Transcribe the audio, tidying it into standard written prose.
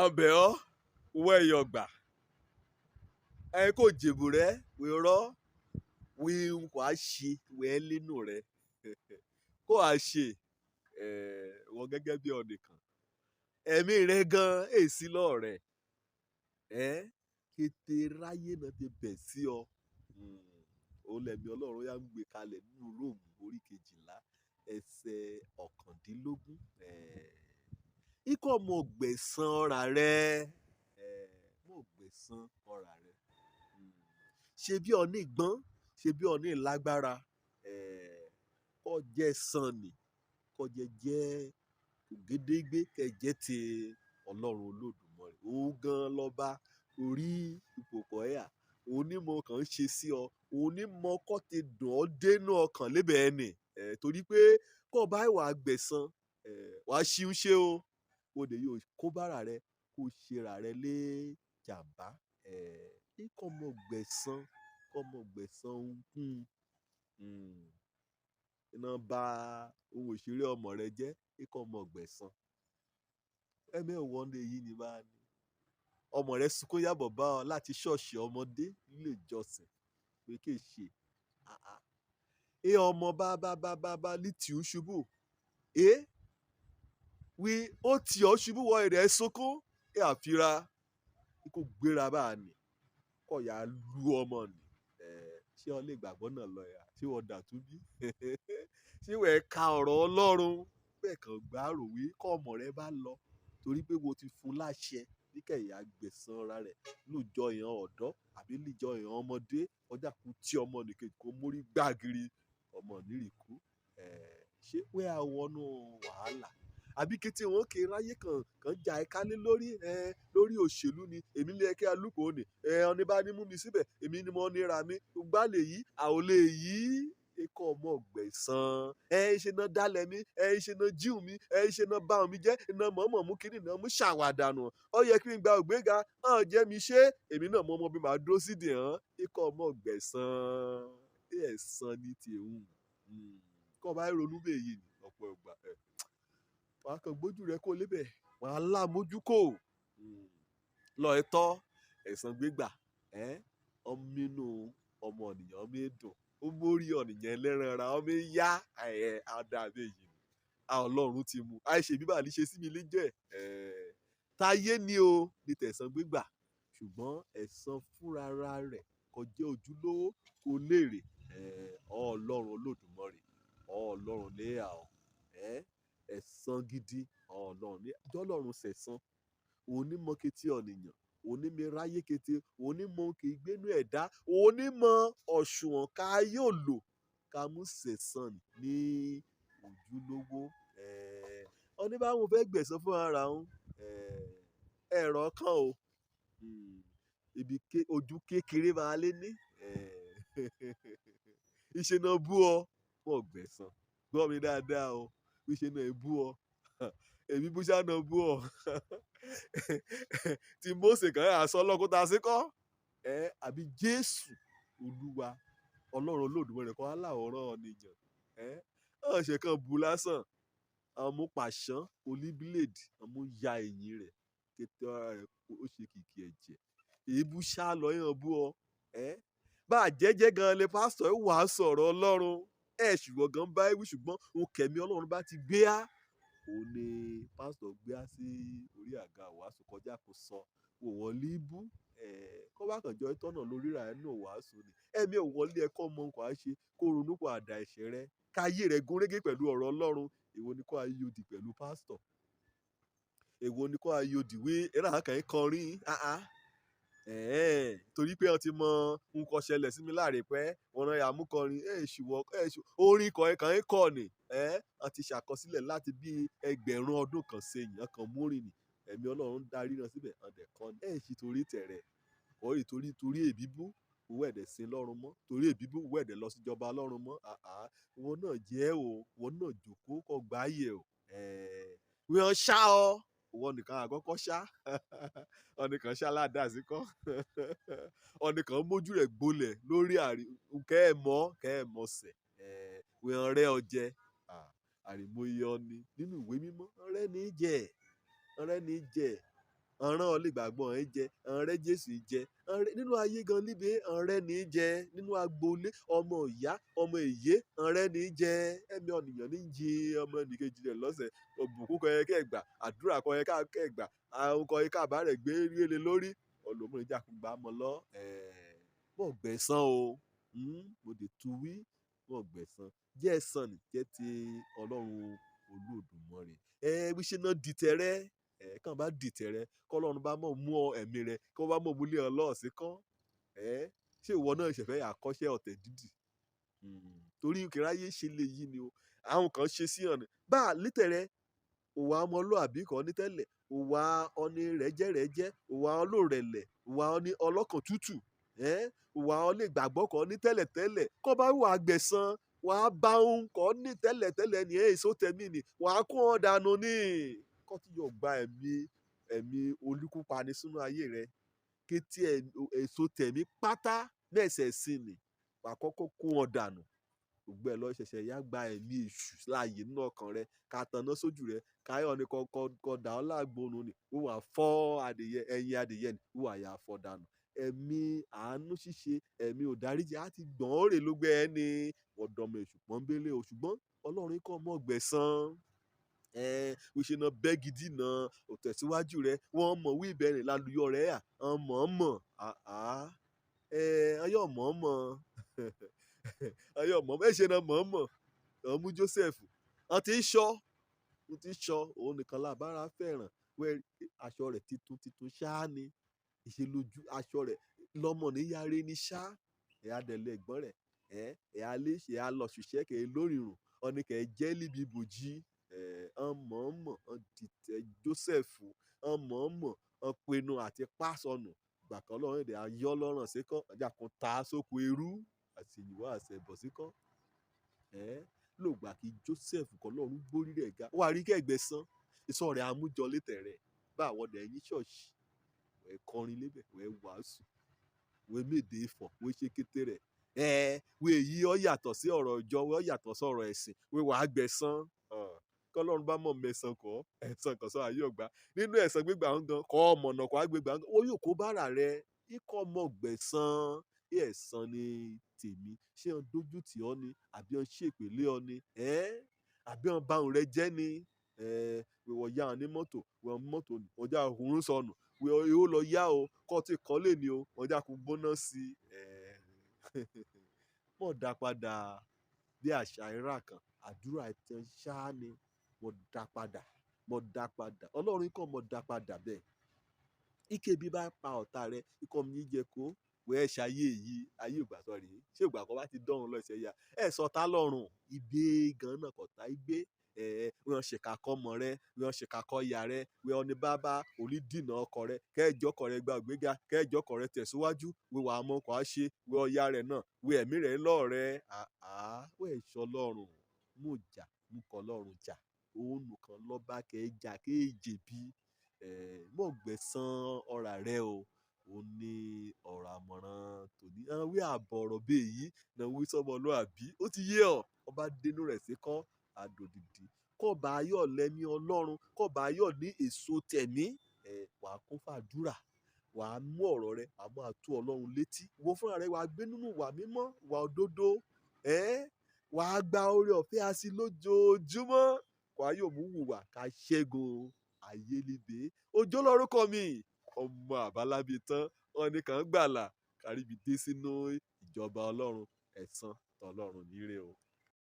ọbẹ̀ ọ́ wẹ́ yọgbà ẹ kò jèbù rẹ wẹ́ rọ́ wẹ́ wàá ṣe wẹ́ lẹ́nu rẹ kó wàá ṣe wọ́n gẹ́gẹ́ bí ọ̀nìkan ẹ̀mí rẹ gan èsì lọ́ọ̀rẹ́ kété ráyé náà ti bẹ̀ sí ọ òun lẹ̀mí ọlọ́run yá ń gbé kalẹ̀ nínú róòmù orí 12 ẹsẹ̀ 19 ikọ̀ mọ̀ gbẹ̀san ọ̀rà rẹ mọ̀ gbẹ̀san ọ̀rà rẹ ṣe bí ọ̀ní gbọ́n ṣe bí ọ̀ní lágbára kọ́ jẹ́ san ni kọ́ jẹ́ ògédégbé kẹjẹ́ ti ọlọ́run olódùmarè òun gan lọ́ba orí ìpòpọ̀ ẹ̀yà òun ní mo kàn ń ṣe sí ọ òun ní mo kọ́ ti dùn ọ́ dénú ọkàn lébẹ̀ ẹ̀ nì torí pé kọ́ bá ìwà gbẹ̀san wàá ṣíun ṣe o kò dé yóò kó bára rẹ kó ṣera rẹ lé jàmbá kọ́ mọ gbẹ̀san ohunkún iná bá ohun òṣèré ọmọ rẹ jẹ́ kọ́ mọ gbẹ̀san ẹ̀mí ọ̀wọ́n lè yí ni bá ní ọmọ rẹ sunkún yàbọ̀ bá ọ láti ṣọ́ọ̀ṣì ọmọdé nílé ìjọsìn pé kí n ṣe ọmọ bá ní tì í ṣubú wí ó tì ọ́ ṣubú wọ ẹ̀rẹ̀ sunkún àfira kó gbéra bá a nì kọ̀ yà á lu ọmọ nì ṣé ọ lè gbàgbọ́ náà lọ yà ṣé wọ́n dà tún bí ṣé wọ́n ka ọ̀rọ̀ ọlọ́run bẹ́ẹ̀ kàn gbàrò wí kọ́ ọmọ rẹ bá lọ torí pé wo ti fún láṣẹ bí kẹ̀yà gbẹ̀san ara rẹ̀ lóòjọ́ ìyàn ọ̀dọ́ àbí lóòjọ́ ìyàn ọmọdé ọjà kú tí ọmọ nìkejì kó mórí gbàgìrì ọmọ nírìkú ṣé pé àwọnú wàhálà àbí kété wọn kì í ráyè kàn já ẹ kálé lórí òṣèlú ni èmi lè kí alùpùpù ni ọ̀nì bá ní mú mi síbẹ̀ èmi ni mo nira mi gbá lè yí àwọn lè yí ikọ̀ ọmọ gbẹ̀san ṣe náà dálẹ̀ mi ṣe náà jíù mi ṣe náà bá mi jẹ́ iná mọ̀ọ́mọ̀ mú kínní náà mú ṣàwàdànù ó yẹ kí n gba ògbéga hàn jẹ́ mi ṣe èmi náà mọ̀ ọmọ bí màá dúró sídìí hàn ikọ̀ ọmọ gbẹ̀san ẹ̀san ní tìhùn kọ́ bá ronú bẹ́ẹ̀ yìí ní ọ̀pọ̀ ìgbà wàá kàn gbójú rẹ kó lébẹ̀ wàá lámójú kò lọ ẹ̀tọ́ ẹ̀san gbégbà ọmọnú ọmọ ènìyàn ọmọ èdùn ó mórí ọ̀nìyàn ẹlẹ́ran ara ọmọ yá àdàbẹ̀ yìí ọlọ́run ti mú àìṣe bíbà ní ṣe sí mi léjẹ́ táyé ni o ní tẹ̀san gbégbà ṣùgbọ́n ẹ̀san fúnra rẹ̀ kọjá ojúlówó kò léèrè ọlọ́run olódùmarè ọlọ́run léyà ọ ẹ̀san gidi ọlọ́run ṣẹ̀san onímọ̀ kété ọ̀nìyàn onímọ̀ ráyé kété onímọ̀ kì í gbénú ẹ̀dá onímọ̀ ọ̀ṣùwọ̀n ká yóò lò ká mú ṣẹ̀san ní ojúlówó oníbàwọn fẹ́ gbẹ̀san fún ara wọn ẹ̀rọ kan o ibi ojú kékeré máa lé ní iṣẹ́ náà bú ọ wọ́n gbẹ̀san gbọ́ mi dáadáa o iṣẹ́ náà bú ọ èmi búṣà náà bú ọ tí Mósè kan yà sọ lọ́kúta sí kọ́ àbí Jésù Olúwa Ọlọ́run Olódùmarè kọ́ aláwòrán ọ̀nìyàn ọ̀ṣẹ̀ kan bu lásán àmú pàṣán olíbíléèdì àmú ya ẹ̀yìn rẹ̀ kété ara rẹ̀ ó ṣe kìkì ẹ̀jẹ̀ èébú ṣá lọ yàn bú ọ bá a jẹ́jẹ́ gan lè pásítọ̀ ẹ̀ wàá sọ̀rọ̀ Ọlọ́run ṣùgbọ́n gan bá ewu ṣùgbọ́n òun kẹ̀mí Ọlọ́run bá ti gbé á òun ni pásítọ̀ gbé á sí orí àga wàásù kọjá kó sọ wò wọ́n líbú kọ́ bá kàn jọ ìtọ́nà lórí ra ẹ̀ náà wàásù ni ẹ̀mí ò wọlé ẹ̀kọ́ mọ nǹkan á ṣe kó ronú kó àdá ẹ̀ṣẹ̀ rẹ káyé rẹ gúnrégé pẹ̀lú ọ̀rọ̀ Ọlọ́run èwo ni kó ayé òdì pẹ̀lú pásítọ̀ èwo ni kó ayé òdì wé ẹ̀rọ àkàn ń kọrin torí pé wọ́n ti mọ nǹkan ṣẹlẹ̀ sí mi láàrin pẹ́ wọ́n rán yàmú kọrin orin kọ̀ọ̀kan ń kọ̀ ni wọ́n ti ṣàkọsílẹ̀ láti bí ẹgbẹ̀rún ọdún kan sẹ́yìn ọkàn múrin ni ẹ̀mí Ọlọ́run darí náà síbẹ̀ ọ̀dẹ̀ kan ṣì torí tẹ̀rẹ̀ ọ̀rẹ́ torí èbíbú owó ẹ̀dẹ̀ sin lọ́run mọ́ torí èbíbú owó ẹ̀dẹ̀ lọ síjọba lọ́run mọ́ wọn náà jẹ́ o wọn náà jòkó kọ́ gbáyé o wọ́n ṣá ọ wọn nìkan àkọ́kọ́ ṣá ọ̀nìkan ṣá ládàá sí kọ́ ọ̀nìkan mójú rẹ̀ gbolẹ̀ lórí kẹ́ ẹ̀ mọ̀ sẹ̀ wọ́n rẹ́ ọ jẹ àrìmọye ọni nínú ìwé mímọ́ rẹ́ ní jẹ́ ọ̀rẹ́ ní jẹ ọ̀ràn olùgbàgbọ́ ẹ̀ jẹ ọ̀rẹ́ Jésù jẹ ọ̀rẹ́ nínú ayé gan níbi ọ̀rẹ́ ní jẹ nínú agboolé ọmọ ìyá ọmọ èyé ọ̀rẹ́ ní jẹ ẹ̀mí ọ̀nìyàn ní jí ọmọ ẹnìkejì rẹ̀ lọ́sẹ̀ òbùkún kọ́ yẹ kẹ́ gbà àdúrà kọ́ yẹ kẹ́ gbà àwọn kọ́ yẹ káàbá rẹ̀ gbé ríele lórí ọlọ́mọdé jàkúgbà mọ́ lọ mọ̀ gbẹ̀san o mo dé tu wí mọ̀ gbẹ̀san jẹ́ ẹ̀san ní jẹ́ ti Ọlọ́run Olódùmarè wíṣẹ́ náà dìtẹ̀rẹ́ kàn bá dìtẹ̀rẹ́ kọ́lọ́run bá mọ̀ mú ẹ̀mí rẹ̀ kọ́ bá mọ̀ múlẹ̀ ọlọ́ọ̀sìn kan ṣé ìwọ náà ṣẹ̀fẹ̀ àkọ́ṣẹ́ ọ̀tẹ̀ dídì torí kìráyé ṣe lè yí ni o àwọn kan ṣe sí ọ̀nà bá a lítẹ̀rẹ́ òwà ọmọlúàbí kan ní tẹ́lẹ̀ òwà ọni rẹ́jẹ́rẹ́jẹ́ òwà ọlọ́rẹ̀lẹ̀ òwà ọni ọlọ́kàn tútù òwà ọni ìgbàgbọ́ kan ní tẹ́lẹ̀tẹ́lẹ̀ kọ́ bá wà gbẹ̀san wà á bá òun kọ́ ní tẹ́lẹ̀tẹ́lẹ̀ ní èso tẹ̀mí ni wà á kó wọn dànù ní kọ́ tí yóò gba ẹ̀mí olúkúpani sínú ayé rẹ kétí èso tẹ̀mí pátá mẹ́sẹ̀ sí ni wà á kọ́kọ́ kó wọn dànù gbogbo ẹ̀ lọ ṣẹ̀ṣẹ̀ yá gba ẹ̀mí èṣù láàyè nínú ọkàn rẹ ká tanná sójú rẹ káyọ̀ ni kọ́ dà ọ́ láàgbónú ni ó wà fọ́ ẹyin adìyẹ ni ó wà yà fọ́ dànù ẹ̀mí àánú ṣíṣe ẹ̀mí òdáríjì á ti gbọ̀n ó rè ló gbé ẹ ní ọ̀dọ́mọ èṣù pọ́nbélé o ṣùgbọ́n Ọlọ́run kọ́ mọ́ gbẹ̀san wíṣẹ́ náà bẹ́ gidi náà ò tẹ̀síwájú rẹ wọ́n mọ̀ wí ìbẹ̀rẹ̀ lálùyọ̀ rẹ̀ mọ̀ọ́mọ̀ ayọ̀ mọ̀ọ́mọ̀ ayọ̀ mọ̀ọ́mọ̀ ẹ̀ṣẹ̀ náà mọ̀ọ́mọ̀ ọmú Joseph wọ́n ti ń ṣọ́ òun nìkan lábára fẹ́ràn aṣọ rẹ̀ titun ṣáá ni ìṣèlójú aṣọ rẹ̀ lọ́mọ níyàrá ní ṣáá ẹ̀yà dẹ̀lẹ̀ ẹ̀gbọ́n rẹ̀ ẹ̀yà lè ṣe àlọ́ ṣiṣẹ́ kẹ̀ lórìrùn ọ̀nìkẹ́ jẹ́ líbi ibòjì mọ̀ọ́mọ̀ dìtẹ̀ Joseph mọ̀ọ́mọ̀ pinnu àti pásọnù gbàkan lọ́rùn èdè ayọ́ lọ́rùn síkọ́ ọjà kan ta sóko ẹrú àti ìwà àṣẹbọ̀ síkọ́ lògbà kí Joseph kọ́ lọ́rùn gbórí rẹ̀ ga wà rí kẹ́gbẹ̀sán ìsọ̀ rẹ̀ amújọ létẹ̀ rẹ̀ bá àwọn ọ̀dẹ̀ ẹ̀yìn ṣọ́ọ̀ṣì wẹ̀ kọrin lébẹ̀ wẹ̀ wàásù wẹ̀ méde ifọ̀ wẹ̀ ṣe kété rẹ̀ wẹ̀ yí ọ yàtọ̀ sí ọ̀rọ̀ ìjọ wẹ̀ ọ yàtọ̀ sí ọ̀rọ̀ ẹ̀sìn wẹ̀ wàá gbẹ̀sán kọ́lọ́run bá mọ̀ mẹ́sàn kọ́ ẹ̀sán kan sọ ayé ọ̀gbá nínú ẹ̀sán gbégbà ń gan kọ́ ọmọnà kọ́ àgbégbà ń gan ó yóò kó bára rẹ ikọ̀ mọ̀ gbẹ̀sán ẹ̀sán ni tèmi ṣé ọ dójú tì ọ́ ni àbí ọ ṣèpèlé ọ ni àbí ọ bá òun rẹ jẹ́ ni wọ́n yá ọ ní mọ́tò wọ́n já òun sọnù wọ́n lọ yá o kọ́ tí kọ́ lè ní o wọ́n já kó gbóná sí mọ̀ dá padà bí àṣà ìrà kan àdúrà ẹ̀tẹ̀ ṣáá ni mo dá padà Ọlọ́run kọ́ mo dá padà bẹ́ẹ̀ ike bí bá pa ọ̀tá rẹ ikọ̀ mi jẹ kó wẹ́ẹ́ ṣayé yìí ayé ìgbà sọ rèé ṣé ìgbà kan bá ti dọ́run lọ́sẹ̀ yá sọ tá lọ́rùn ìgbé gan náà kọ̀tà ìgbé wọ́n ṣèkà kọ́ ọmọ rẹ wọ́n ṣèkà kọ́ ìyá rẹ wọ́n ní bàbá onídìínà ọkọ rẹ kẹ́ẹ̀jọ́ ọkọ rẹ gba ògbéga kẹ́ẹ̀jọ́ ọkọ rẹ tẹ̀síwájú wíwà ọmọ ọkọ̀ á ṣe wí ọya rẹ náà wí ẹ̀mí rẹ lọ́ọ̀rẹ́ wẹ́ẹ̀ ṣọ́ lọ́rùn mú jà mú kọ́ lọ́rùn jà òun nìkan lọ́ba kẹ́ẹ̀jà kéèjè bí mọ̀ gbẹ̀san ọ̀rà rẹ o ó ní ọ̀rọ̀ àmọ̀ràn tòní wí àbọ̀ ọ̀rọ̀ bí èyí náà wí sọ́mọlúàbí ó ti yé ọ ọba dénú rẹ̀ sí kọ́ àdòdìdì kọ́ba ayọ̀ lẹ́mí Ọlọ́run kọ́ba ayọ̀ ní èso tẹ̀mí wàá kún fàdúrà wàá mú ọ̀rọ̀ rẹ àmọ́ àtú Ọlọ́run létí wo fúnra rẹ wàá gbé nínú wà mímọ́ wà òdodo wàá gba oore ọ̀fẹ́ àsì lójoojúmọ́ wàá yóò mú wùwà ká ṣẹ́gun ayé líbe Òjó lórúkọ mi ọmọ àbálábí tán wọn ní kàn gbàlà káríbi dé sínú ìjọba Ọlọ́run ẹ̀san tọlọ́run níre o.